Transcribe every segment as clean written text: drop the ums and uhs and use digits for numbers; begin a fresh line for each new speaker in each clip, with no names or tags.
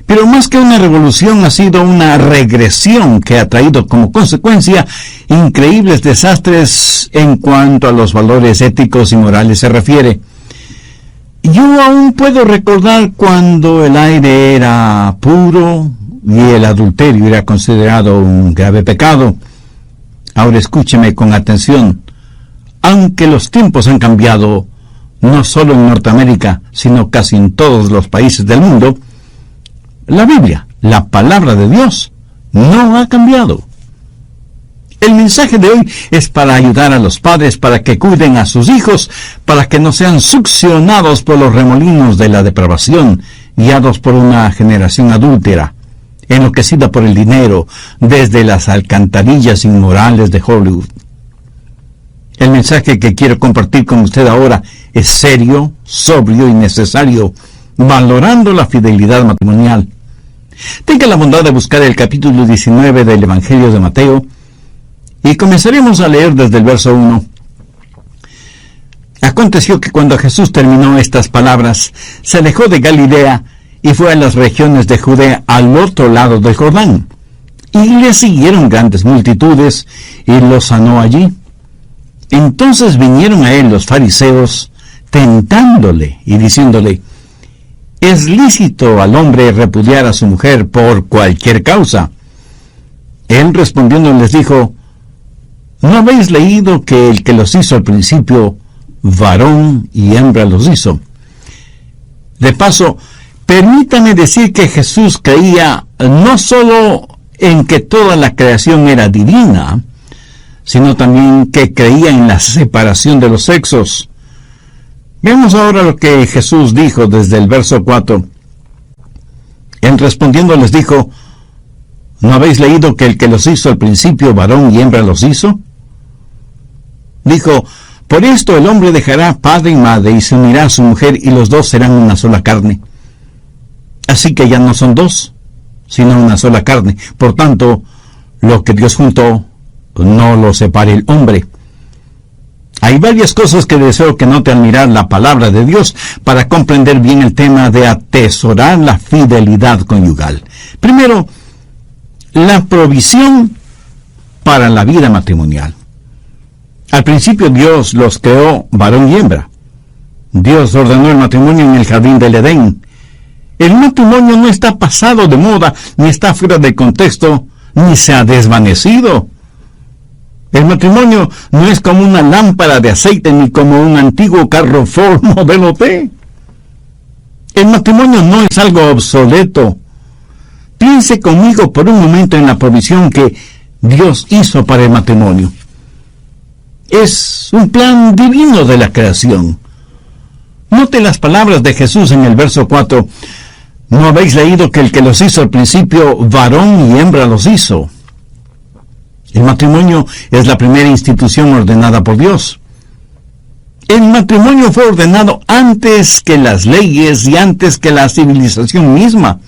Pero más que una revolución, ha sido una regresión que ha traído como consecuencia increíbles desastres en cuanto a los valores éticos y morales se refiere. Yo aún puedo recordar cuando el aire era puro y el adulterio era considerado un grave pecado. Ahora escúcheme con atención. Aunque los tiempos han cambiado, no solo en Norteamérica, sino casi en todos los países del mundo, la Biblia, la palabra de Dios, no ha cambiado. El mensaje de hoy es para ayudar a los padres para que cuiden a sus hijos, para que no sean succionados por los remolinos de la depravación, guiados por una generación adúltera, enloquecida por el dinero, desde las alcantarillas inmorales de Hollywood. El mensaje que quiero compartir con usted ahora es serio, sobrio y necesario, valorando la fidelidad matrimonial. Tenga la bondad de buscar el capítulo 19 del Evangelio de Mateo y comenzaremos a leer desde el verso 1. Aconteció que cuando Jesús terminó estas palabras, se alejó de Galilea y fue a las regiones de Judea al otro lado del Jordán. Y le siguieron grandes multitudes y lo sanó allí. Entonces vinieron a él los fariseos, tentándole y diciéndole: ¿es lícito al hombre repudiar a su mujer por cualquier causa? Él respondiendo les dijo: ¿no habéis leído que el que los hizo al principio, varón y hembra los hizo? De paso, permítame decir que Jesús creía no solo en que toda la creación era divina, sino también que creía en la separación de los sexos. Veamos ahora lo que Jesús dijo desde el verso 4. Él respondiendo les dijo: ¿no habéis leído que el que los hizo al principio, varón y hembra los hizo? Dijo: por esto el hombre dejará padre y madre y se unirá a su mujer y los dos serán una sola carne. Así que ya no son dos, sino una sola carne. Por tanto, lo que Dios juntó, no lo separe el hombre. Hay varias cosas que deseo que note al mirar la palabra de Dios para comprender bien el tema de atesorar la fidelidad conyugal. Primero, la provisión para la vida matrimonial. Al principio Dios los creó varón y hembra. Dios ordenó el matrimonio en el jardín del Edén. El matrimonio no está pasado de moda, ni está fuera de contexto, ni se ha desvanecido. El matrimonio no es como una lámpara de aceite ni como un antiguo carro Ford modelo T. El matrimonio no es algo obsoleto. Piense conmigo por un momento en la provisión que Dios hizo para el matrimonio. Es un plan divino de la creación. Note las palabras de Jesús en el verso 4. ¿No habéis leído que el que los hizo al principio, varón y hembra los hizo? El matrimonio es la primera institución ordenada por Dios. El matrimonio fue ordenado antes que las leyes y antes que la civilización misma.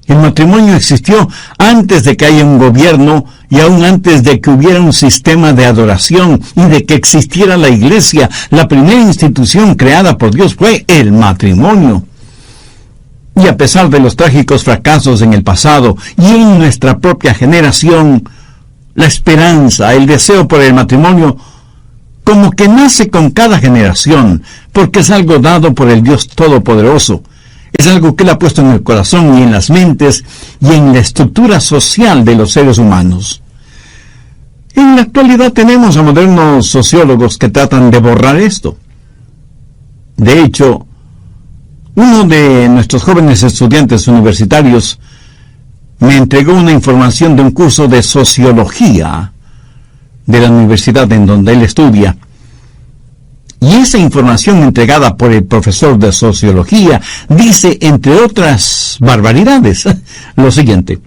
El matrimonio existió antes de que haya un gobierno y aún antes de que hubiera un sistema de adoración y de que existiera la iglesia. La primera institución creada por Dios fue el matrimonio. Y a pesar de los trágicos fracasos en el pasado y en nuestra propia generación, la esperanza, el deseo por el matrimonio, como que nace con cada generación, porque es algo dado por el Dios Todopoderoso. Es algo que Él ha puesto en el corazón y en las mentes y en la estructura social de los seres humanos. En la actualidad tenemos a modernos sociólogos que tratan de borrar esto. De hecho, uno de nuestros jóvenes estudiantes universitarios me entregó una información de un curso de sociología de la universidad en donde él estudia. Y esa información entregada por el profesor de sociología dice, entre otras barbaridades, lo siguiente: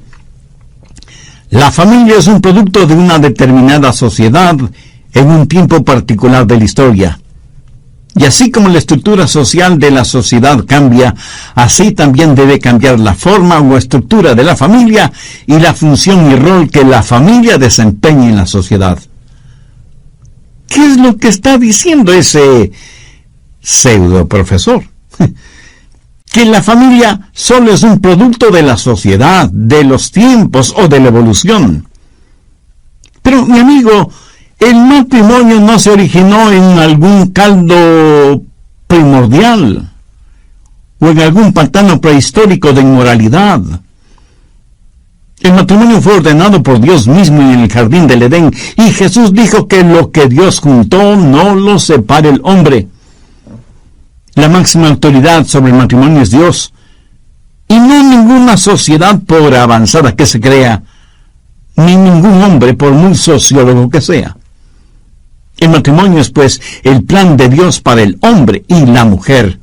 la familia es un producto de una determinada sociedad en un tiempo particular de la historia. Y así como la estructura social de la sociedad cambia, así también debe cambiar la forma o estructura de la familia y la función y rol que la familia desempeña en la sociedad. ¿Qué es lo que está diciendo ese pseudo profesor? que la familia solo es un producto de la sociedad, de los tiempos o de la evolución. Pero, mi amigo, el matrimonio no se originó en algún caldo primordial o en algún pantano prehistórico de inmoralidad. El matrimonio fue ordenado por Dios mismo en el jardín del Edén, y Jesús dijo que lo que Dios juntó no lo separe el hombre. La máxima autoridad sobre el matrimonio es Dios, y no ninguna sociedad, por avanzada que se crea, ni ningún hombre, por muy sociólogo que sea. El matrimonio es, pues, el plan de Dios para el hombre y la mujer.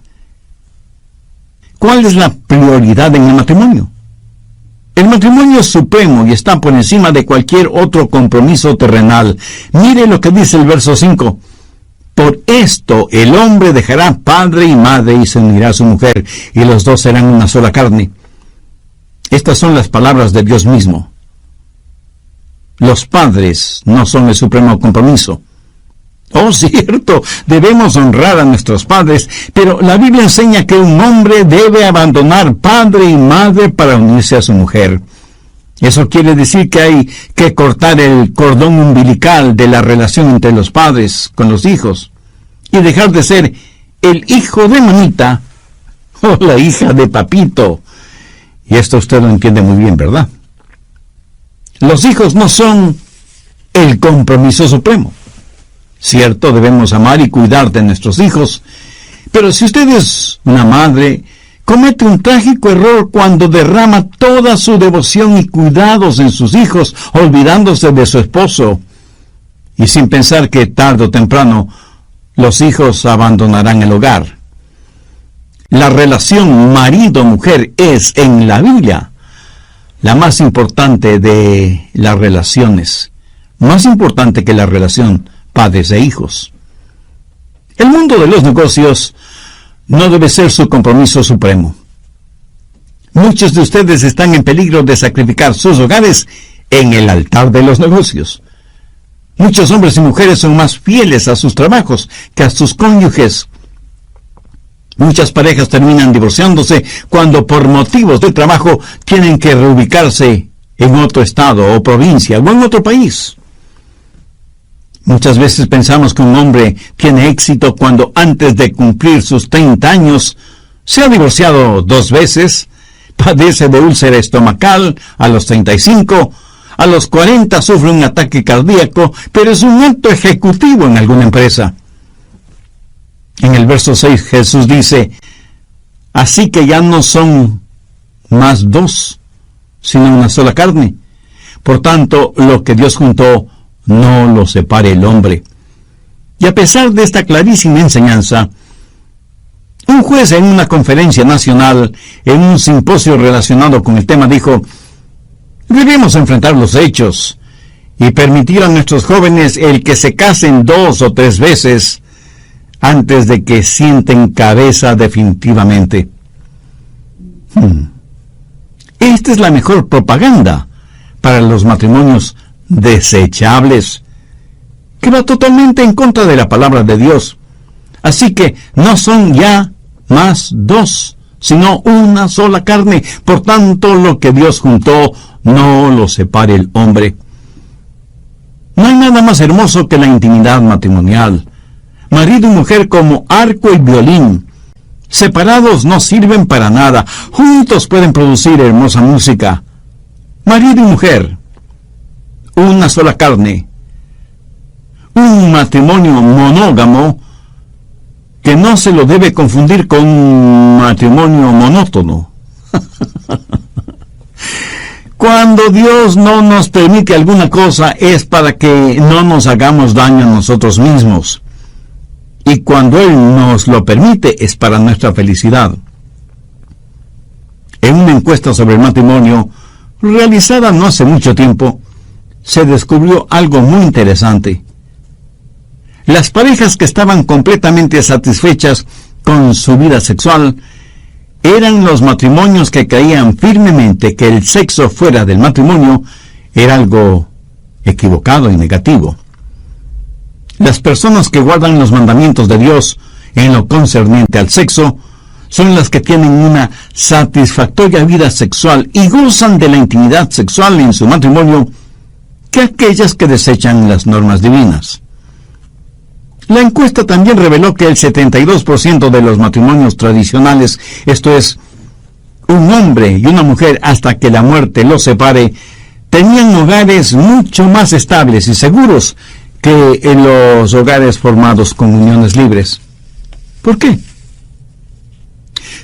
¿Cuál es la prioridad en el matrimonio? El matrimonio es supremo y está por encima de cualquier otro compromiso terrenal. Mire lo que dice el verso 5. Por esto el hombre dejará padre y madre y se unirá a su mujer, y los dos serán una sola carne. Estas son las palabras de Dios mismo. Los padres no son el supremo compromiso. Oh, cierto, debemos honrar a nuestros padres, pero la Biblia enseña que un hombre debe abandonar padre y madre para unirse a su mujer. Eso quiere decir que hay que cortar el cordón umbilical de la relación entre los padres con los hijos y dejar de ser el hijo de mamita o la hija de papito. Y esto usted lo entiende muy bien, ¿verdad? Los hijos no son el compromiso supremo. Cierto, debemos amar y cuidar de nuestros hijos, pero si usted es una madre, comete un trágico error cuando derrama toda su devoción y cuidados en sus hijos, olvidándose de su esposo, y sin pensar que tarde o temprano los hijos abandonarán el hogar. La relación marido-mujer es, en la Biblia, la más importante de las relaciones, más importante que la relación padres e hijos. El mundo de los negocios no debe ser su compromiso supremo. Muchos de ustedes están en peligro de sacrificar sus hogares en el altar de los negocios. Muchos hombres y mujeres son más fieles a sus trabajos que a sus cónyuges. Muchas parejas terminan divorciándose cuando por motivos de trabajo tienen que reubicarse en otro estado o provincia o en otro país. Muchas veces pensamos que un hombre tiene éxito cuando antes de cumplir sus 30 años se ha divorciado 2 veces, padece de úlcera estomacal a los 35, a los 40 sufre un ataque cardíaco, pero es un alto ejecutivo en alguna empresa. En el verso 6 Jesús dice, así que ya no son más 2, sino una sola carne. Por tanto, lo que Dios juntó, no lo separe el hombre. Y a pesar de esta clarísima enseñanza, un juez en una conferencia nacional, en un simposio relacionado con el tema, dijo, debemos enfrentar los hechos y permitir a nuestros jóvenes el que se casen 2 o 3 veces antes de que sienten cabeza definitivamente. Esta es la mejor propaganda para los matrimonios desechables, que va totalmente en contra de la palabra de Dios. Así que no son ya más 2, sino una sola carne. Por tanto, lo que Dios juntó, no lo separe el hombre. No hay nada más hermoso que la intimidad matrimonial. Marido y mujer como arco y violín. Separados no sirven para nada. Juntos pueden producir hermosa música. Marido y mujer, una sola carne. Un matrimonio monógamo que no se lo debe confundir con un matrimonio monótono. Cuando Dios no nos permite alguna cosa es para que no nos hagamos daño a nosotros mismos. Y cuando Él nos lo permite es para nuestra felicidad. En una encuesta sobre el matrimonio, realizada no hace mucho tiempo, se descubrió algo muy interesante. Las parejas que estaban completamente satisfechas con su vida sexual eran los matrimonios que creían firmemente que el sexo fuera del matrimonio era algo equivocado y negativo. Las personas que guardan los mandamientos de Dios en lo concerniente al sexo son las que tienen una satisfactoria vida sexual y gozan de la intimidad sexual en su matrimonio que aquellas que desechan las normas divinas. La encuesta también reveló que el 72% de los matrimonios tradicionales, esto es, un hombre y una mujer hasta que la muerte los separe, tenían hogares mucho más estables y seguros que en los hogares formados con uniones libres. ¿Por qué?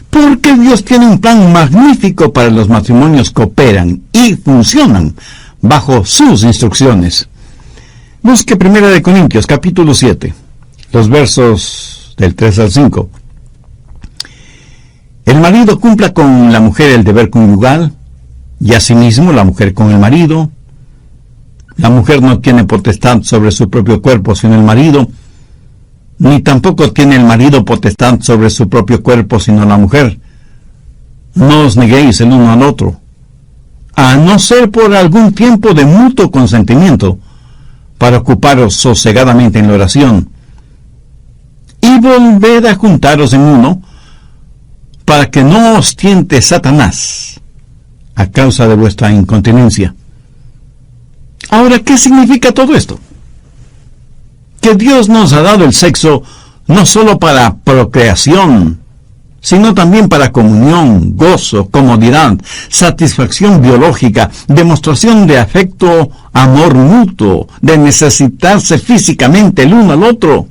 Porque Dios tiene un plan magnífico para los matrimonios que operan y funcionan bajo sus instrucciones. Busque 1 Corintios, capítulo 7, los versos del 3 al 5. El marido cumpla con la mujer el deber conyugal, y asimismo la mujer con el marido. La mujer no tiene potestad sobre su propio cuerpo sino el marido, ni tampoco tiene el marido potestad sobre su propio cuerpo sino la mujer. No os neguéis el uno al otro, a no ser por algún tiempo de mutuo consentimiento, para ocuparos sosegadamente en la oración, y volved a juntaros en uno, para que no os tiente Satanás a causa de vuestra incontinencia. Ahora, ¿qué significa todo esto? Que Dios nos ha dado el sexo no solo para procreación, sino también para comunión, gozo, comodidad, satisfacción biológica, demostración de afecto, amor mutuo, de necesitarse físicamente el uno al otro.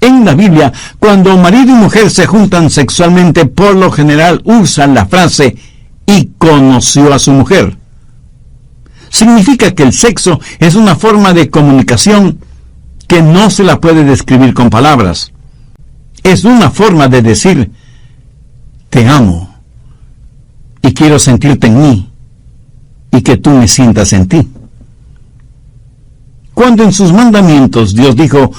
En la Biblia, cuando marido y mujer se juntan sexualmente, por lo general usan la frase "y conoció a su mujer". Significa que el sexo es una forma de comunicación que no se la puede describir con palabras. Es una forma de decir: te amo y quiero sentirte en mí y que tú me sientas en ti. Cuando en sus mandamientos Dios dijo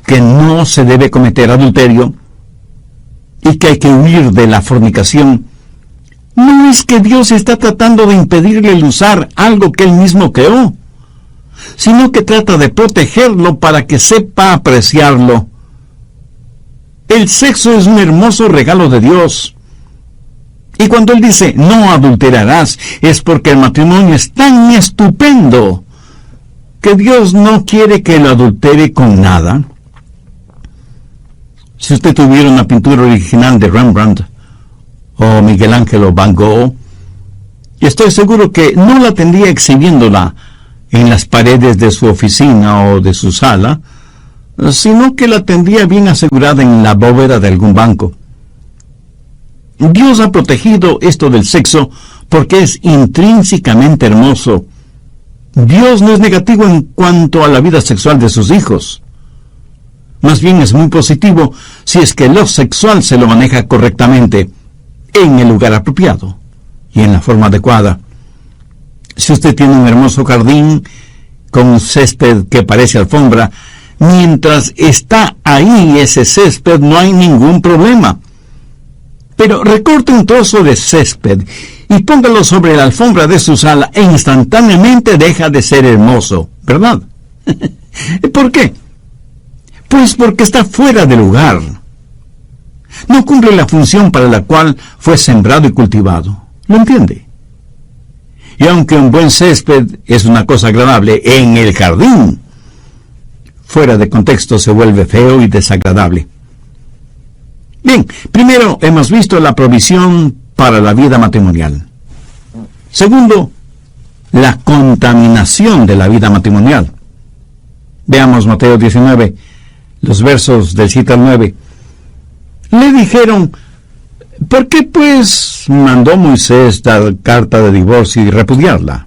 que no se debe cometer adulterio y que hay que huir de la fornicación, no es que Dios está tratando de impedirle el usar algo que Él mismo creó, sino que trata de protegerlo para que sepa apreciarlo. El sexo es un hermoso regalo de Dios. Y cuando Él dice "no adulterarás", es porque el matrimonio es tan estupendo que Dios no quiere que lo adultere con nada. Si usted tuviera una pintura original de Rembrandt o Miguel Ángel o Van Gogh, estoy seguro que no la tendría exhibiéndola en las paredes de su oficina o de su sala, sino que la tendría bien asegurada en la bóveda de algún banco. Dios ha protegido esto del sexo porque es intrínsecamente hermoso. Dios no es negativo en cuanto a la vida sexual de sus hijos. Más bien es muy positivo si es que lo sexual se lo maneja correctamente, en el lugar apropiado y en la forma adecuada. Si usted tiene un hermoso jardín con un césped que parece alfombra, mientras está ahí ese césped no hay ningún problema. Pero recorte un trozo de césped y póngalo sobre la alfombra de su sala e instantáneamente deja de ser hermoso, ¿verdad? ¿Por qué? Pues porque está fuera de lugar. No cumple la función para la cual fue sembrado y cultivado. ¿Lo entiende? Y aunque un buen césped es una cosa agradable en el jardín, fuera de contexto se vuelve feo y desagradable. Bien, primero hemos visto la provisión para la vida matrimonial. Segundo, la contaminación de la vida matrimonial. Veamos Mateo 19, los versos del 7 al 9. Le dijeron: ¿por qué pues mandó Moisés dar carta de divorcio y repudiarla?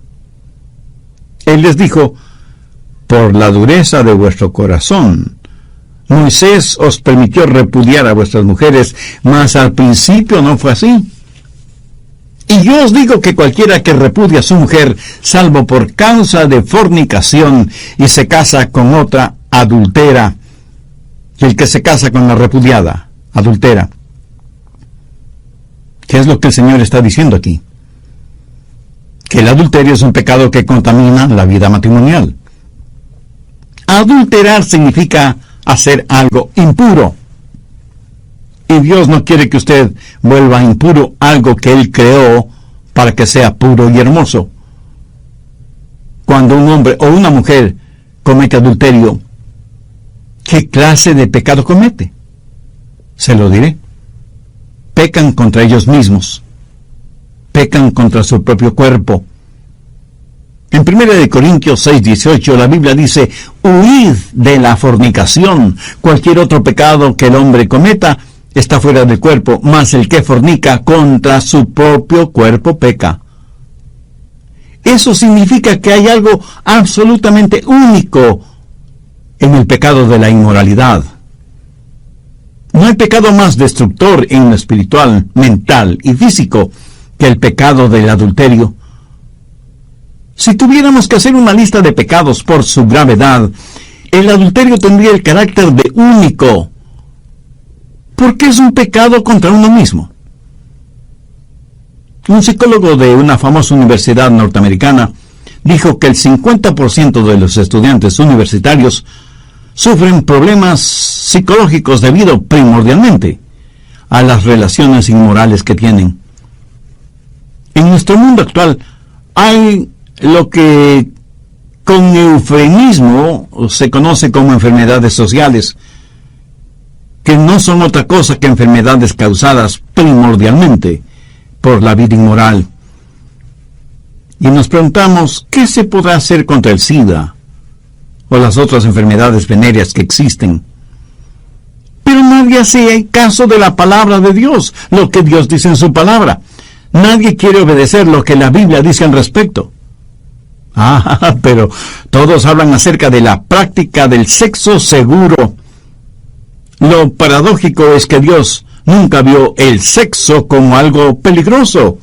Él les dijo: por la dureza de vuestro corazón. Moisés os permitió repudiar a vuestras mujeres, mas al principio no fue así. Y yo os digo que cualquiera que repudia a su mujer, salvo por causa de fornicación, y se casa con otra, adultera. Y el que se casa con la repudiada, adultera. ¿Qué es lo que el Señor está diciendo aquí? Que el adulterio es un pecado que contamina la vida matrimonial. Adulterar significa hacer algo impuro. Y Dios no quiere que usted vuelva impuro algo que Él creó para que sea puro y hermoso. Cuando un hombre o una mujer comete adulterio, ¿qué clase de pecado comete? Se lo diré. Pecan contra ellos mismos. Pecan contra su propio cuerpo. En 1 Corintios 6:18 la Biblia dice: huid de la fornicación. Cualquier otro pecado que el hombre cometa está fuera del cuerpo, mas el que fornica contra su propio cuerpo peca. Eso significa que hay algo absolutamente único en el pecado de la inmoralidad. No hay pecado más destructor en lo espiritual, mental y físico que el pecado del adulterio. Si tuviéramos que hacer una lista de pecados por su gravedad, el adulterio tendría el carácter de único, porque es un pecado contra uno mismo. Un psicólogo de una famosa universidad norteamericana dijo que el 50% de los estudiantes universitarios sufren problemas psicológicos debido primordialmente a las relaciones inmorales que tienen. En nuestro mundo actual hay lo que con eufemismo se conoce como enfermedades sociales, que no son otra cosa que enfermedades causadas primordialmente por la vida inmoral. Y nos preguntamos, ¿qué se podrá hacer contra el SIDA o las otras enfermedades venéreas que existen? Pero nadie hace caso de la palabra de Dios, lo que Dios dice en su palabra. Nadie quiere obedecer lo que la Biblia dice al respecto. Pero todos hablan acerca de la práctica del sexo seguro. Lo paradójico es que Dios nunca vio el sexo como algo peligroso.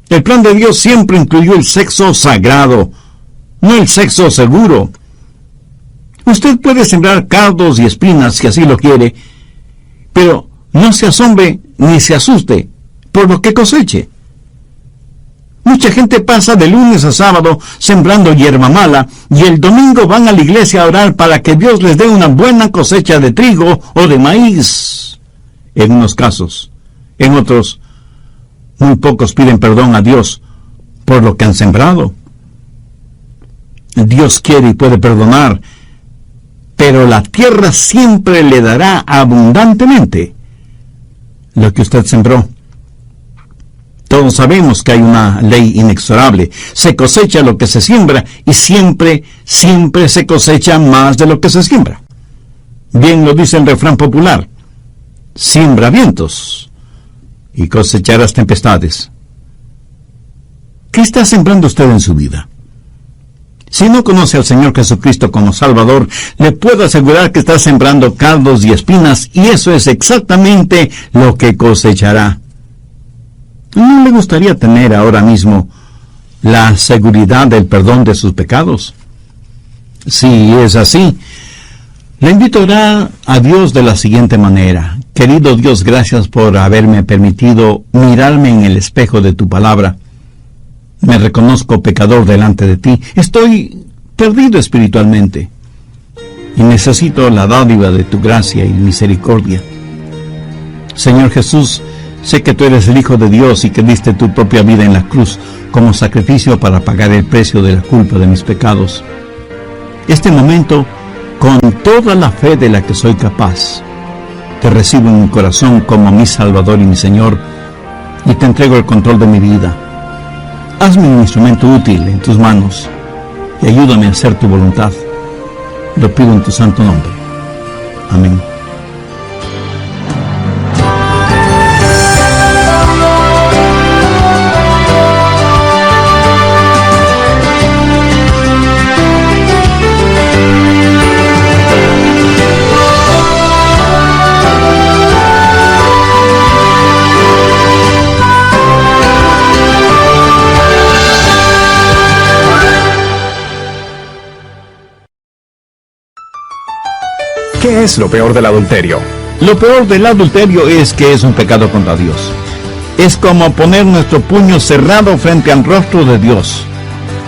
El plan de Dios siempre incluyó el sexo sagrado, no el sexo seguro. Usted puede sembrar cardos y espinas si así lo quiere, pero no se asombre ni se asuste por lo que coseche. Mucha gente pasa de lunes a sábado sembrando hierba mala y el domingo van a la iglesia a orar para que Dios les dé una buena cosecha de trigo o de maíz. En unos casos, en otros, muy pocos piden perdón a Dios por lo que han sembrado. Dios quiere y puede perdonar, pero la tierra siempre le dará abundantemente lo que usted sembró. Todos sabemos que hay una ley inexorable. Se cosecha lo que se siembra y siempre se cosecha más de lo que se siembra. Bien lo dice el refrán popular: siembra vientos y cosecharás tempestades. ¿Qué está sembrando usted en su vida? Si no conoce al Señor Jesucristo como Salvador, le puedo asegurar que está sembrando cardos y espinas, y eso es exactamente lo que cosechará. ¿No le gustaría tener ahora mismo la seguridad del perdón de sus pecados? Si es así, le invito a orar a Dios de la siguiente manera: querido Dios, gracias por haberme permitido mirarme en el espejo de tu palabra. Me reconozco pecador delante de ti. Estoy perdido espiritualmente y necesito la dádiva de tu gracia y misericordia. Señor Jesús, sé que tú eres el Hijo de Dios y que diste tu propia vida en la cruz como sacrificio para pagar el precio de la culpa de mis pecados. Este momento, con toda la fe de la que soy capaz, te recibo en mi corazón como mi Salvador y mi Señor, y te entrego el control de mi vida. Hazme un instrumento útil en tus manos y ayúdame a hacer tu voluntad. Lo pido en tu santo nombre. Amén.
¿Qué es lo peor del adulterio?
Lo peor del adulterio es que es un pecado contra Dios. Es como poner nuestro puño cerrado frente al rostro de Dios.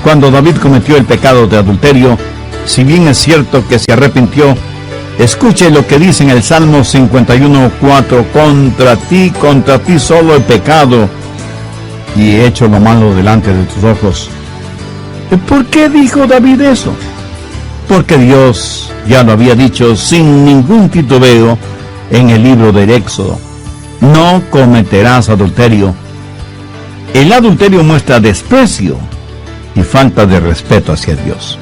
Cuando David cometió el pecado de adulterio, si bien es cierto que se arrepintió, Escuche lo que dice en el Salmo 51:4: contra ti solo he pecado y he hecho lo malo delante de tus ojos. ¿Por qué dijo David eso? Porque Dios ya lo había dicho sin ningún titubeo en el libro del Éxodo: no cometerás adulterio. El adulterio muestra desprecio y falta de respeto hacia Dios.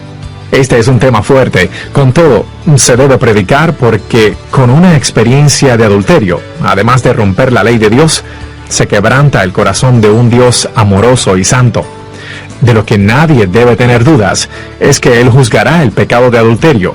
Este es un tema fuerte. Con todo, se debe predicar porque con una experiencia de adulterio, además de romper la ley de Dios, se quebranta el corazón de un Dios amoroso y santo. De lo que nadie debe tener dudas es que Él juzgará el pecado de adulterio.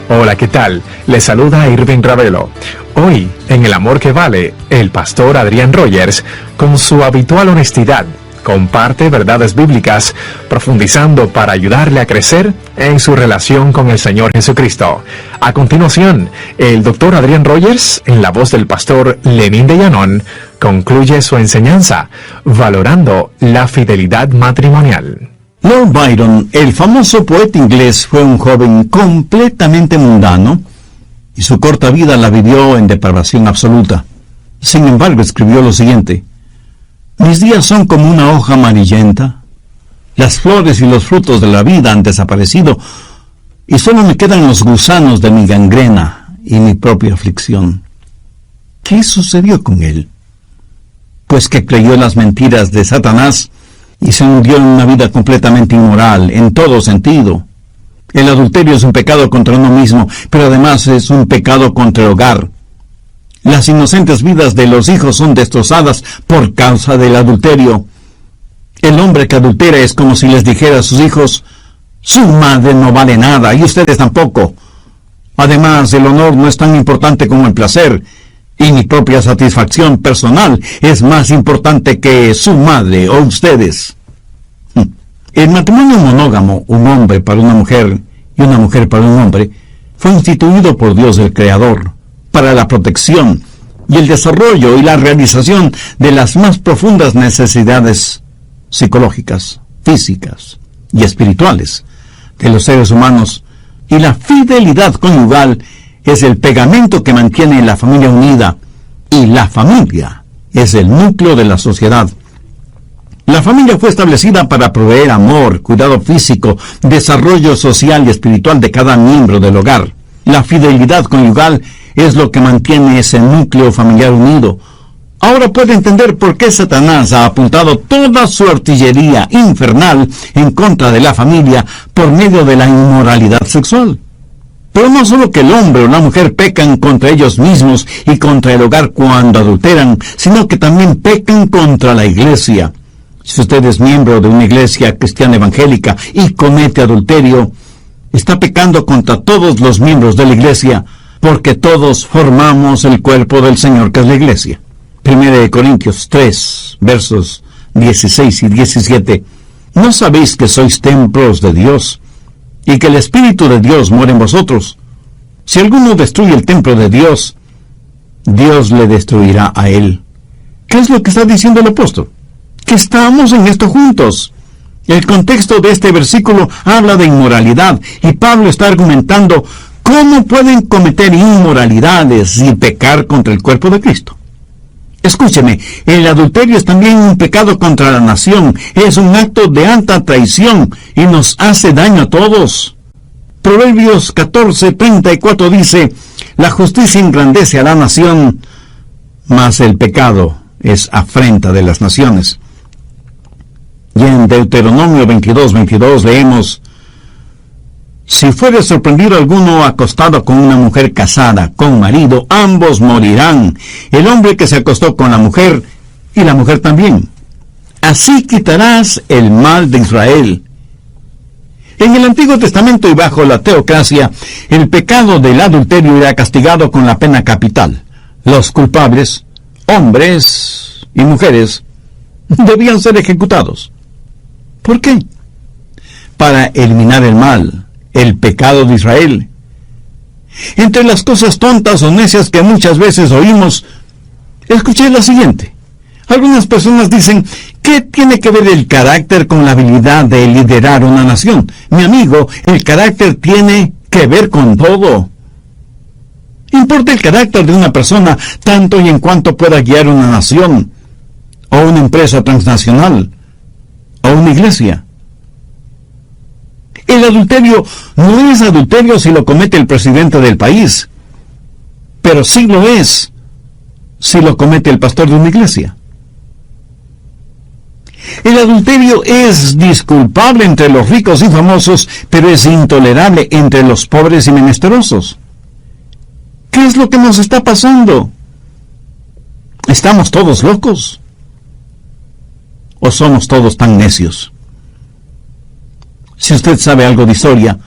Hola, ¿qué tal? Les saluda Irving Ravelo. Hoy, en El Amor que Vale, el pastor Adrián Rogers, con su habitual honestidad, comparte verdades bíblicas, profundizando para ayudarle a crecer en su relación con el Señor Jesucristo. A continuación, el doctor Adrián Rogers, en la voz del pastor Lenín de Llanón, concluye su enseñanza, valorando la fidelidad matrimonial.
Lord Byron, el famoso poeta inglés, fue un joven completamente mundano y su corta vida la vivió en depravación absoluta. Sin embargo, escribió lo siguiente: mis días son como una hoja amarillenta. Las flores y los frutos de la vida han desaparecido y solo me quedan los gusanos de mi gangrena y mi propia aflicción. ¿Qué sucedió con él? Pues que creyó en las mentiras de Satanás y se hundió en una vida completamente inmoral, en todo sentido. El adulterio es un pecado contra uno mismo, pero además es un pecado contra el hogar. Las inocentes vidas de los hijos son destrozadas por causa del adulterio. El hombre que adultera es como si les dijera a sus hijos: su madre no vale nada y ustedes tampoco. Además, el honor no es tan importante como el placer, y mi propia satisfacción personal es más importante que su madre o ustedes. El matrimonio monógamo, un hombre para una mujer y una mujer para un hombre, fue instituido por Dios el Creador para la protección y el desarrollo y la realización de las más profundas necesidades psicológicas, físicas y espirituales de los seres humanos, y la fidelidad conyugal es el pegamento que mantiene la familia unida, y la familia es el núcleo de la sociedad. La familia fue establecida para proveer amor, cuidado físico, desarrollo social y espiritual de cada miembro del hogar. La fidelidad conyugal es lo que mantiene ese núcleo familiar unido. Ahora puede entender por qué Satanás ha apuntado toda su artillería infernal en contra de la familia por medio de la inmoralidad sexual. Pero no solo que el hombre o la mujer pecan contra ellos mismos y contra el hogar cuando adulteran, sino que también pecan contra la iglesia. Si usted es miembro de una iglesia cristiana evangélica y comete adulterio, está pecando contra todos los miembros de la iglesia, porque todos formamos el cuerpo del Señor, que es la iglesia. 1 Corintios 3, versos 16 y 17. ¿No sabéis que sois templos de Dios, y que el Espíritu de Dios mora en vosotros? Si alguno destruye el templo de Dios, Dios le destruirá a él. ¿Qué es lo que está diciendo el apóstol? Que estamos en esto juntos. El contexto de este versículo habla de inmoralidad, y Pablo está argumentando cómo pueden cometer inmoralidades y pecar contra el cuerpo de Cristo. Escúcheme, el adulterio es también un pecado contra la nación, es un acto de alta traición y nos hace daño a todos. Proverbios 14:34 dice: la justicia engrandece a la nación, mas el pecado es afrenta de las naciones. Y en Deuteronomio 22:22 leemos: si fuere sorprendido alguno acostado con una mujer casada con marido, ambos morirán, el hombre que se acostó con la mujer y la mujer también. Así quitarás el mal de Israel. En el Antiguo Testamento y bajo la teocracia, el pecado del adulterio era castigado con la pena capital. Los culpables, hombres y mujeres, debían ser ejecutados. ¿Por qué? Para eliminar el mal, el pecado de Israel. Entre las cosas tontas o necias que muchas veces oímos, escuché la siguiente. Algunas personas dicen: ¿qué tiene que ver el carácter con la habilidad de liderar una nación? Mi amigo, el carácter tiene que ver con todo. Importa el carácter de una persona tanto y en cuanto pueda guiar una nación, o una empresa transnacional, o una iglesia. El adulterio no es adulterio si lo comete el presidente del país, pero sí lo es si lo comete el pastor de una iglesia. El adulterio es disculpable entre los ricos y famosos, pero es intolerable entre los pobres y menesterosos. ¿Qué es lo que nos está pasando? ¿Estamos todos locos? ¿O somos todos tan necios? Si usted sabe algo de historia,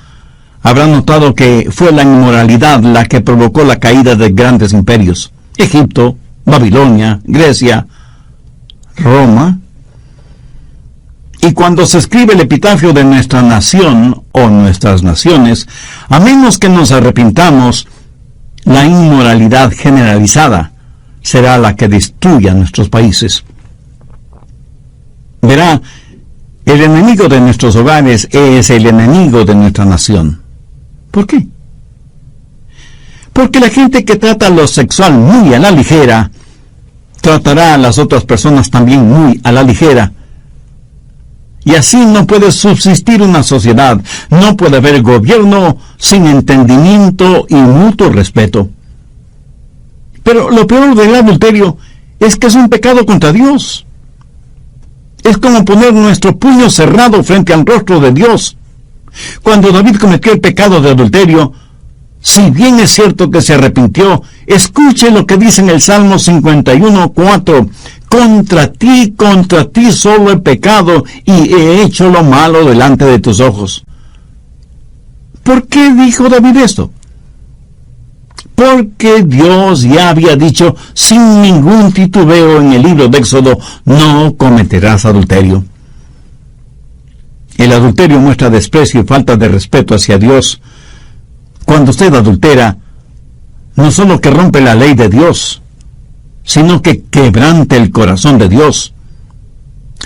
habrá notado que fue la inmoralidad la que provocó la caída de grandes imperios. Egipto, Babilonia, Grecia, Roma. Y cuando se escribe el epitafio de nuestra nación o nuestras naciones, a menos que nos arrepintamos, la inmoralidad generalizada será la que destruya nuestros países. Verá, el enemigo de nuestros hogares es el enemigo de nuestra nación. ¿Por qué? Porque la gente que trata lo sexual muy a la ligera, tratará a las otras personas también muy a la ligera. Y así no puede subsistir una sociedad, no puede haber gobierno sin entendimiento y mutuo respeto. Pero lo peor del adulterio es que es un pecado contra Dios. Es como poner nuestro puño cerrado frente al rostro de Dios. Cuando David cometió el pecado de adulterio, si bien es cierto que se arrepintió, escuche lo que dice en el Salmo 51:4. Contra ti solo he pecado y he hecho lo malo delante de tus ojos. ¿Por qué dijo David esto? Porque Dios ya había dicho sin ningún titubeo en el libro de Éxodo, no cometerás adulterio. El adulterio muestra desprecio y falta de respeto hacia Dios. Cuando usted adultera, no solo que rompe la ley de Dios, sino que quebrante el corazón de Dios,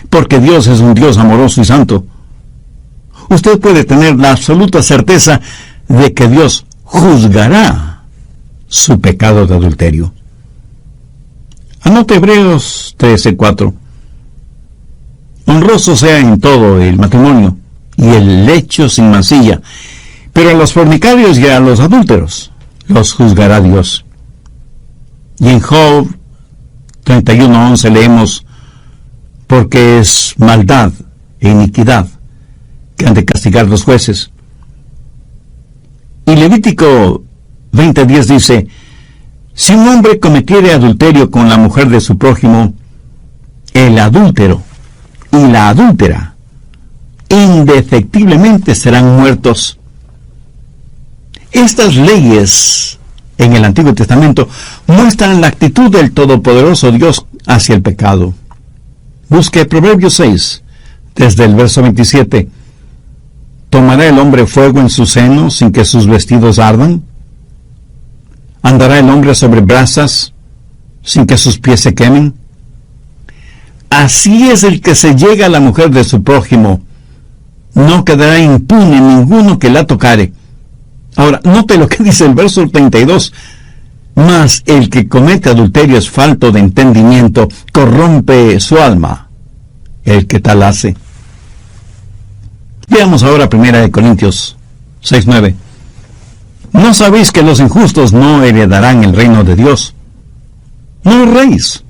porque Dios es un Dios amoroso y santo. Usted puede tener la absoluta certeza de que Dios juzgará su pecado de adulterio. Anote Hebreos 13:4. Honroso sea en todo el matrimonio y el lecho sin mancilla, pero a los fornicarios y a los adúlteros los juzgará Dios. Y en Job 31:11 leemos, porque es maldad e iniquidad que han de castigar los jueces. Y Levítico 20:10 dice, si un hombre cometiere adulterio con la mujer de su prójimo, el adúltero y la adúltera indefectiblemente serán muertos. Estas leyes en el Antiguo Testamento muestran la actitud del Todopoderoso Dios hacia el pecado. Busque Proverbios 6, desde el verso 27. ¿Tomará el hombre fuego en su seno sin que sus vestidos ardan? ¿Andará el hombre sobre brasas sin que sus pies se quemen? Así es el que se llega a la mujer de su prójimo. No quedará impune ninguno que la tocare. Ahora, note lo que dice el verso 32. Mas el que comete adulterio es falto de entendimiento, corrompe su alma, el que tal hace. Veamos ahora 1 Corintios 6:9. ¿No sabéis que los injustos no heredarán el reino de Dios? No erréis,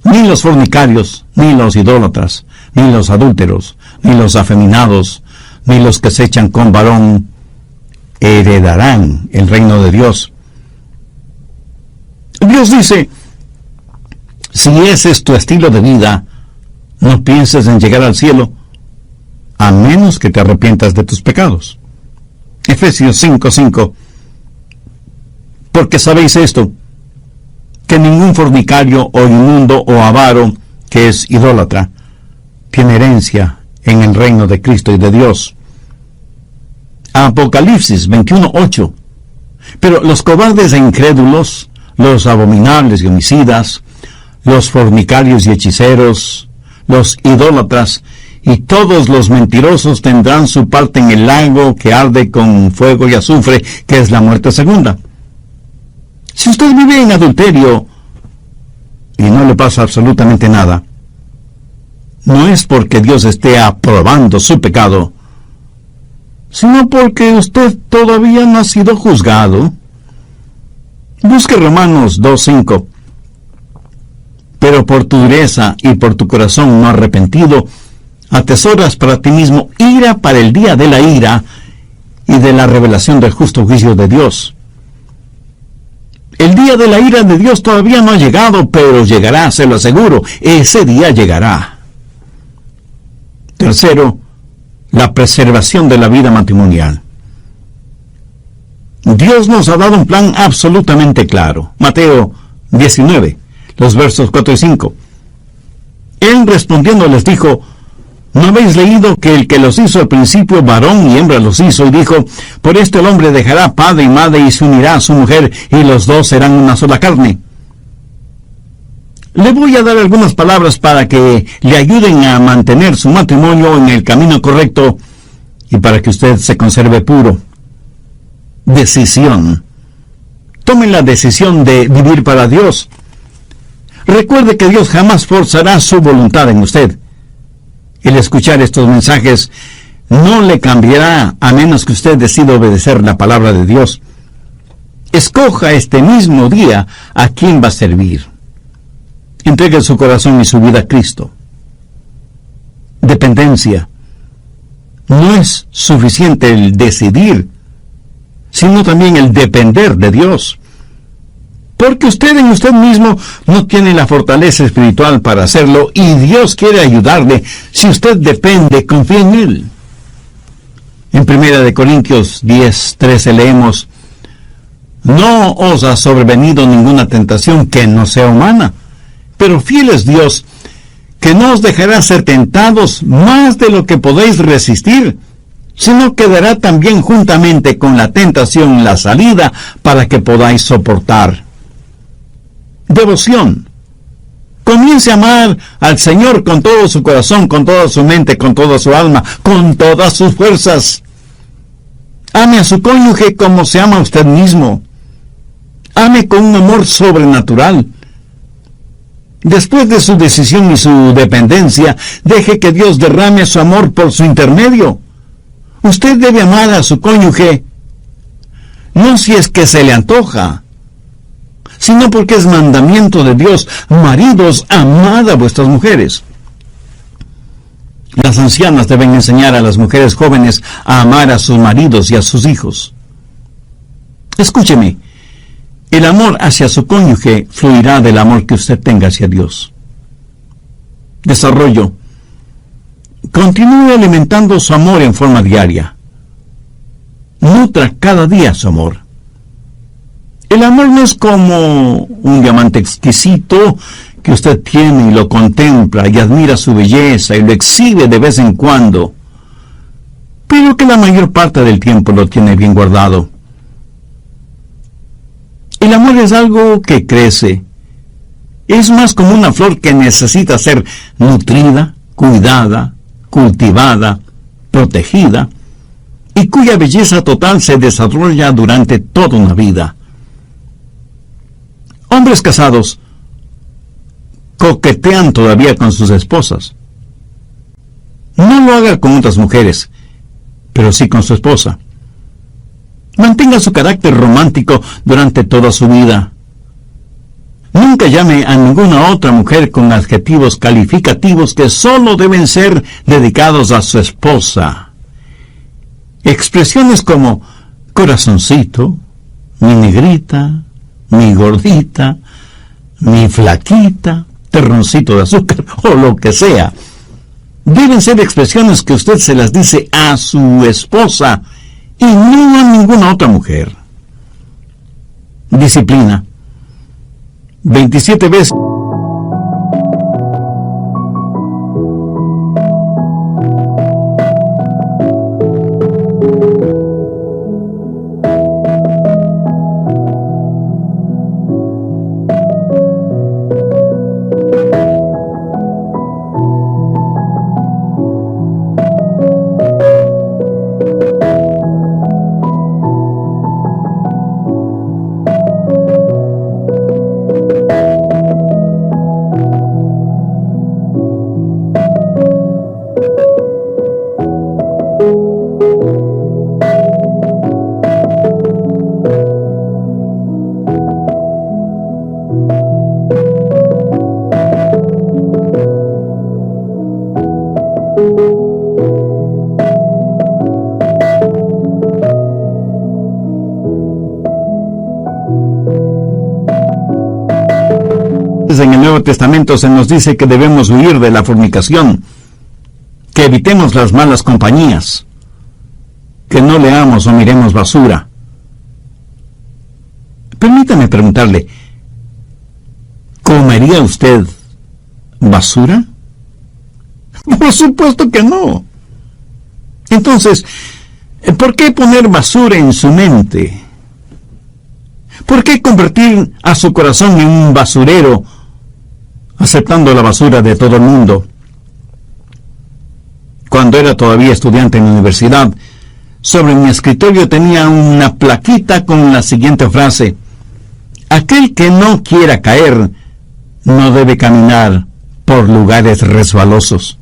ni los fornicarios, ni los idólatras, ni los adúlteros, ni los afeminados, ni los que se echan con varón, heredarán el reino de Dios. Dios dice, si ese es tu estilo de vida, no pienses en llegar al cielo, a menos que te arrepientas de tus pecados. Efesios 5:5. Porque sabéis esto, que ningún fornicario o inmundo o avaro, que es idólatra, tiene herencia en el reino de Cristo y de Dios. Apocalipsis 21:8. Pero los cobardes e incrédulos, los abominables y homicidas, los fornicarios y hechiceros, los idólatras y todos los mentirosos tendrán su parte en el lago que arde con fuego y azufre, que es la muerte segunda. Si usted vive en adulterio y no le pasa absolutamente nada, no es porque Dios esté aprobando su pecado, sino porque usted todavía no ha sido juzgado. Busque Romanos 2:5. Pero por tu dureza y por tu corazón no arrepentido, atesoras para ti mismo ira para el día de la ira y de la revelación del justo juicio de Dios. El día de la ira de Dios todavía no ha llegado, pero llegará, se lo aseguro. Ese día llegará. Tercero, la preservación de la vida matrimonial. Dios nos ha dado un plan absolutamente claro. Mateo 19, los versos 4 y 5. Él respondiendo les dijo: ¿no habéis leído que el que los hizo al principio, varón y hembra los hizo? Y dijo: por esto el hombre dejará padre y madre y se unirá a su mujer, y los dos serán una sola carne. Le voy a dar algunas palabras para que le ayuden a mantener su matrimonio en el camino correcto y para que usted se conserve puro. Decisión. Tome la decisión de vivir para Dios. Recuerde que Dios jamás forzará su voluntad en usted. El escuchar estos mensajes no le cambiará a menos que usted decida obedecer la palabra de Dios. Escoja este mismo día a quién va a servir. Entregue su corazón y su vida a Cristo. Dependencia. No es suficiente el decidir, sino también el depender de Dios. Porque usted en usted mismo no tiene la fortaleza espiritual para hacerlo, y Dios quiere ayudarle si usted depende, confía en Él. En 1 Corintios 10:13 leemos: no os ha sobrevenido ninguna tentación que no sea humana, pero fiel es Dios, que no os dejará ser tentados más de lo que podéis resistir, sino que dará también juntamente con la tentación la salida para que podáis soportar. Devoción. Comience a amar al Señor con todo su corazón, con toda su mente, con toda su alma, con todas sus fuerzas. Ame a su cónyuge como se ama a usted mismo. Ame con un amor sobrenatural. Después de su decisión y su dependencia, deje que Dios derrame su amor por su intermedio. Usted debe amar a su cónyuge, no si es que se le antoja, sino porque es mandamiento de Dios. Maridos, amad a vuestras mujeres. Las ancianas deben enseñar a las mujeres jóvenes a amar a sus maridos y a sus hijos. Escúcheme, el amor hacia su cónyuge fluirá del amor que usted tenga hacia Dios. Desarrollo. Continúe alimentando su amor en forma diaria. Nutra cada día su amor. El amor no es como un diamante exquisito que usted tiene y lo contempla y admira su belleza y lo exhibe de vez en cuando, pero que la mayor parte del tiempo lo tiene bien guardado. El amor es algo que crece. Es más como una flor que necesita ser nutrida, cuidada, cultivada, protegida, y cuya belleza total se desarrolla durante toda una vida. Hombres casados coquetean todavía con sus esposas. No lo haga con otras mujeres, pero sí con su esposa. Mantenga su carácter romántico durante toda su vida. Nunca llame a ninguna otra mujer con adjetivos calificativos que solo deben ser dedicados a su esposa. Expresiones como corazoncito, mi negrita, mi gordita, mi flaquita, terroncito de azúcar o lo que sea, deben ser expresiones que usted se las dice a su esposa y no a ninguna otra mujer. Disciplina. 27 veces. veces en el Nuevo Testamento se nos dice que debemos huir de la fornicación, que evitemos las malas compañías, que no leamos o miremos basura. Permítame preguntarle, ¿comería usted basura? Por supuesto que no. Entonces, ¿por qué poner basura en su mente? ¿Por qué convertir a su corazón en un basurero, aceptando la basura de todo el mundo? Cuando era todavía estudiante en la universidad, sobre mi escritorio tenía una plaquita con la siguiente frase: aquel que no quiera caer, no debe caminar por lugares resbalosos.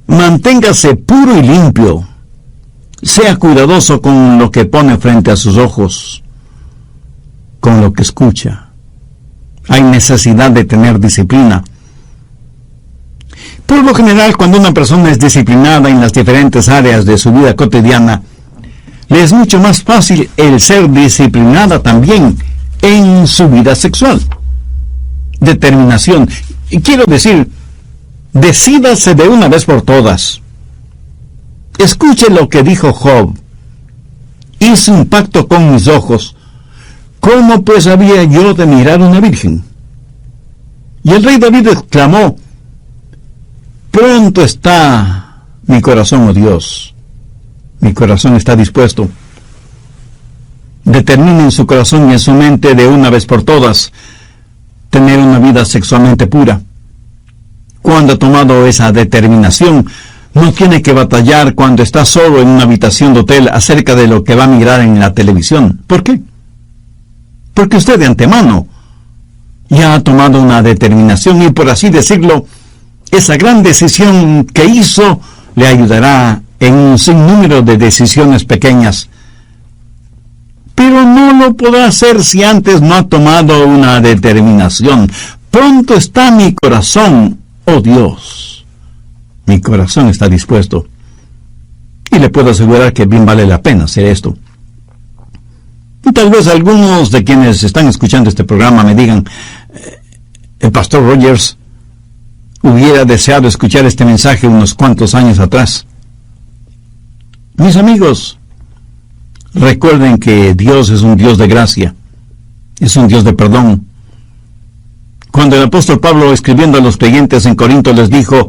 Manténgase puro y limpio. Sea cuidadoso con lo que pone frente a sus ojos, con lo que escucha. Hay necesidad de tener disciplina. Por lo general, cuando una persona es disciplinada en las diferentes áreas de su vida cotidiana, le es mucho más fácil el ser disciplinada también en su vida sexual. Determinación. Y quiero decir, decídase de una vez por todas. Escuche lo que dijo Job. Hice un pacto con mis ojos. ¿Cómo pues había yo de mirar una virgen? Y el rey David exclamó: pronto está mi corazón, oh Dios. Mi corazón está dispuesto. Determine en su corazón y en su mente de una vez por todas tener una vida sexualmente pura. Cuando ha tomado esa determinación, no tiene que batallar cuando está solo en una habitación de hotel acerca de lo que va a mirar en la televisión. ¿Por qué? Porque usted de antemano ya ha tomado una determinación y, por así decirlo, esa gran decisión que hizo le ayudará en un sinnúmero de decisiones pequeñas. Pero no lo podrá hacer si antes no ha tomado una determinación. Pronto está mi corazón, oh Dios. Mi corazón está dispuesto. Y le puedo asegurar que bien vale la pena hacer esto. Y tal vez algunos de quienes están escuchando este programa me digan: el pastor Rogers hubiera deseado escuchar este mensaje unos cuantos años atrás. Mis amigos, recuerden que Dios es un Dios de gracia, es un Dios de perdón. Cuando el apóstol Pablo, escribiendo a los creyentes en Corinto, les dijo: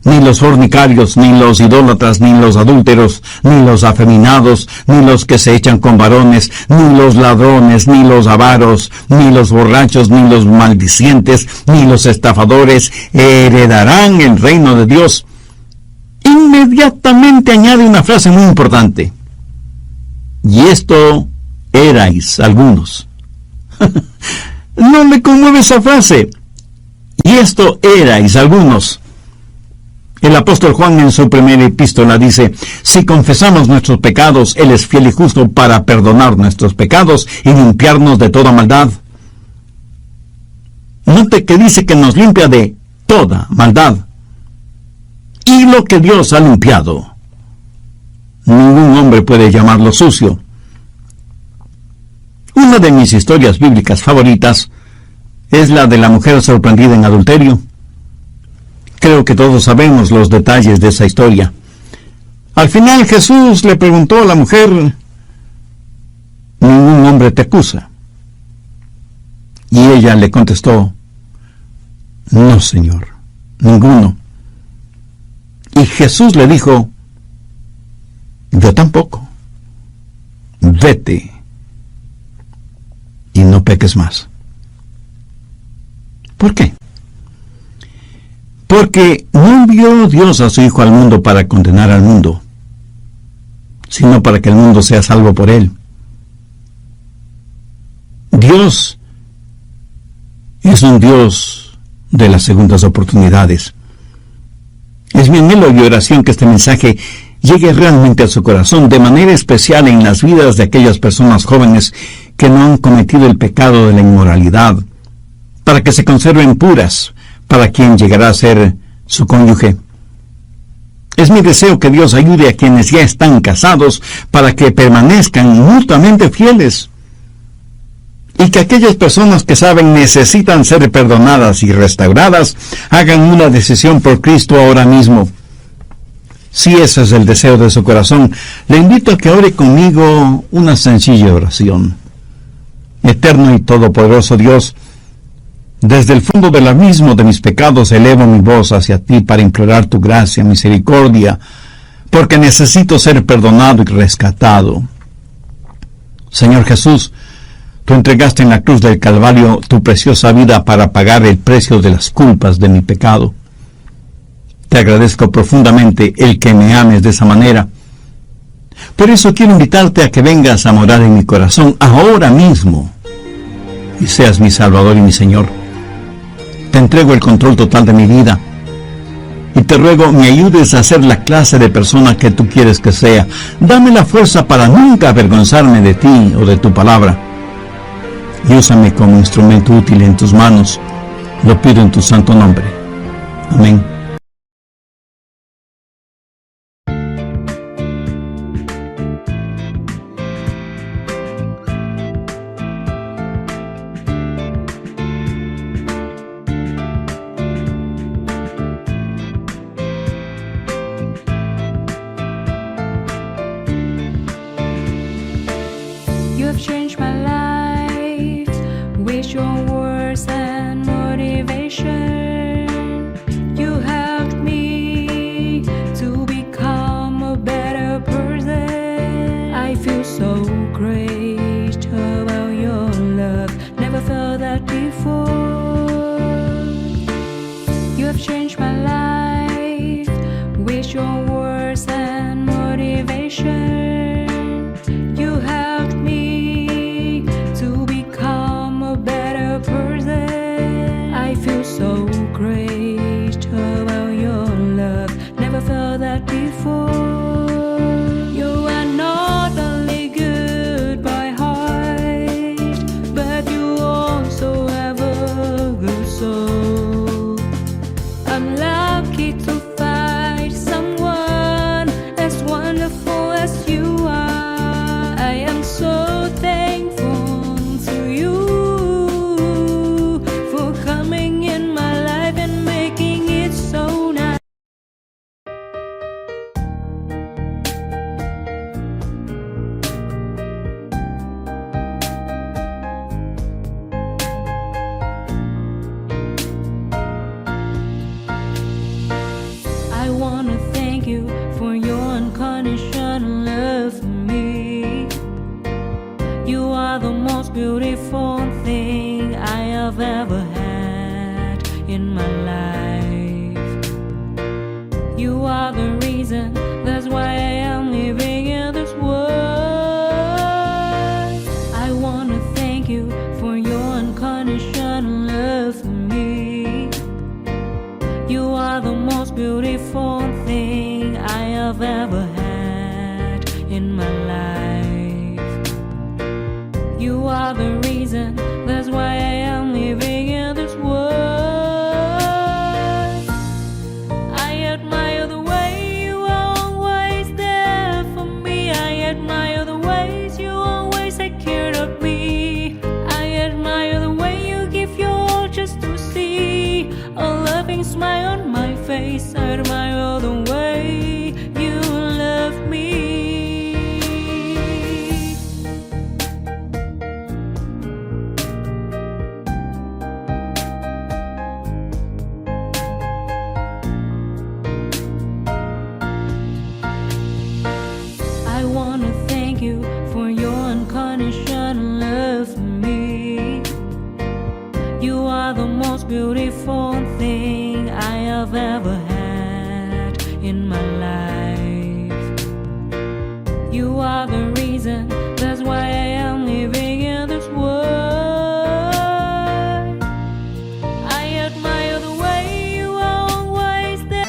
ni los fornicarios, ni los idólatras, ni los adúlteros, ni los afeminados, ni los que se echan con varones, ni los ladrones, ni los avaros, ni los borrachos, ni los maldicientes, ni los estafadores heredarán el reino de Dios. Inmediatamente añade una frase muy importante: y esto erais algunos. ¿No me conmueve esa frase? Y esto erais algunos. El apóstol Juan en su primera epístola dice: si confesamos nuestros pecados, Él es fiel y justo para perdonar nuestros pecados y limpiarnos de toda maldad. Note que dice que nos limpia de toda maldad. Y lo que Dios ha limpiado, ningún hombre puede llamarlo sucio. Una de mis historias bíblicas favoritas es la de la mujer sorprendida en adulterio. Creo que todos sabemos los detalles de esa historia. Al final Jesús le preguntó a la mujer: ¿ningún hombre te acusa? Y ella le contestó: no, Señor, ninguno. Y Jesús le dijo: yo tampoco. Vete y no peques más. ¿Por qué? Porque no envió Dios a su Hijo al mundo para condenar al mundo, sino para que el mundo sea salvo por Él. Dios es un Dios de las segundas oportunidades. Es mi anhelo y oración que este mensaje llegue realmente a su corazón, de manera especial en las vidas de aquellas personas jóvenes que no han cometido el pecado de la inmoralidad, para que se conserven puras para quien llegará a ser su cónyuge. Es mi deseo que Dios ayude a quienes ya están casados para que permanezcan mutuamente fieles. y que aquellas personas que saben necesitan ser perdonadas y restauradas hagan una decisión por Cristo ahora mismo. Si ese es el deseo de su corazón, le invito a que ore conmigo una sencilla oración. Eterno y todopoderoso Dios, desde el fondo del abismo de mis pecados elevo mi voz hacia ti para implorar tu gracia, misericordia, porque necesito ser perdonado y rescatado. Señor Jesús, tú entregaste en la cruz del Calvario tu preciosa vida para pagar el precio de las culpas de mi pecado. Te agradezco profundamente el que me ames de esa manera. Por eso quiero invitarte a que vengas a morar en mi corazón ahora mismo y seas mi Salvador y mi Señor. Te entrego el control total de mi vida y te ruego me ayudes a ser la clase de persona que tú quieres que sea. Dame la fuerza para nunca avergonzarme de ti o de tu palabra. Y úsame como instrumento útil en tus manos. Lo pido en tu santo nombre. Amén.
You have changed my life with your words and motivation. You helped me to become a better person. I feel so great about your love. Never felt that before. You have changed my life with your words and motivation. You helped me to become a better person. I feel so great about your love. Never felt that before. You are not only good by heart, but you also have a good soul. I'm lucky to find someone as wonderful as you are. I am so thankful to you for coming in my life and making it so nice. I wanna thank you for your unconditional love for me. You are the most beautiful thing I have ever had in my life. You are the reason, that's why I am living in this world. I wanna thank you for your unconditional love for me. You are the most beautiful thing I have ever had in my life. You are the reason, that's why I am living in this world. I admire the way you are always there for me. I admire the ways you always take care of me. I admire the way you give your all just to see a loving smile on my face. I admire the way you love me. I wanna thank you for your unconditional love for me. You are the most beautiful thing I have ever had in my life. You are the reason, that's why I am living in this world. I admire the way you are always there.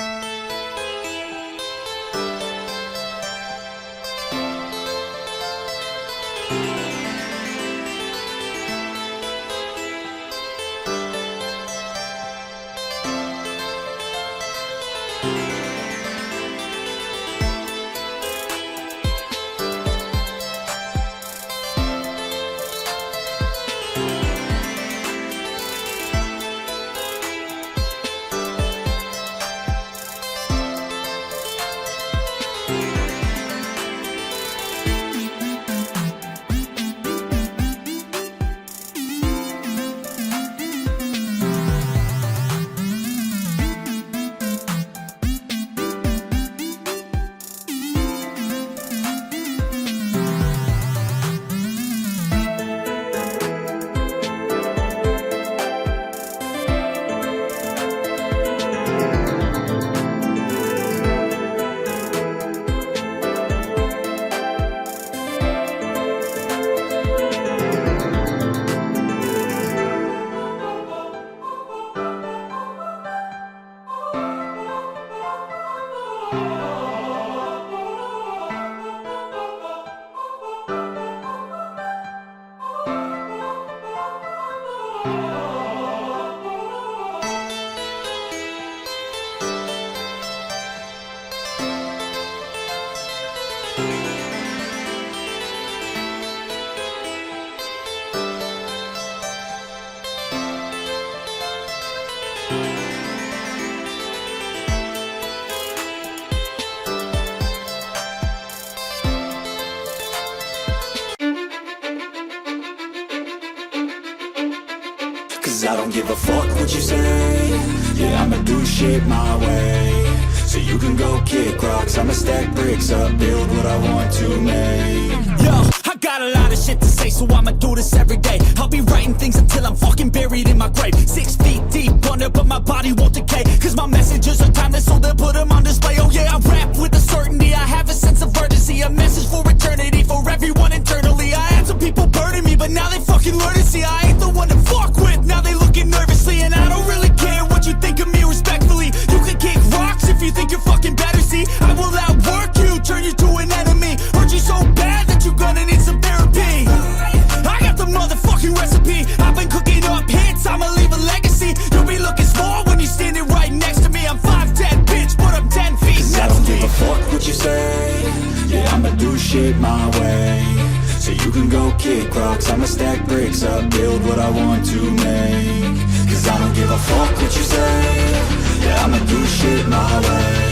I don't give a fuck what you say. Yeah, I'ma do shit my way. So you can go kick rocks, I'ma stack bricks up, build what I want to make.
Yo, I got a lot of shit to say, so I'ma do this every day. I'll be writing things until I'm fucking buried in my grave. 6 feet deep under, but my body won't decay. Cause my messages are timeless, so they'll put them on display. Oh yeah, I rap with a certainty, I have a sense of urgency. A message for eternity, for everyone internally. I had some people burning me, but now they fucking learn to see I ain't the one to fuck with, now they looking nervously. And I don't really care what you think of me respectfully. You can kick rocks if you think you're fucking better, see. I will outwork you, turn you to an enemy. Hurt you so bad that you're gonna need some therapy. I got the motherfucking recipe, I've been cooking up hits, I'ma leave a legacy. You'll be looking small when you're standing right next to me. I'm 5'10", bitch, but I'm 10 feet next to me.
I don't give a fuck what you say. Yeah, I'ma do shit my way. So you can go kick rocks, I'ma stack bricks up, build what I want to make. Cause I don't give a fuck what you say. Yeah, I'ma do shit my way.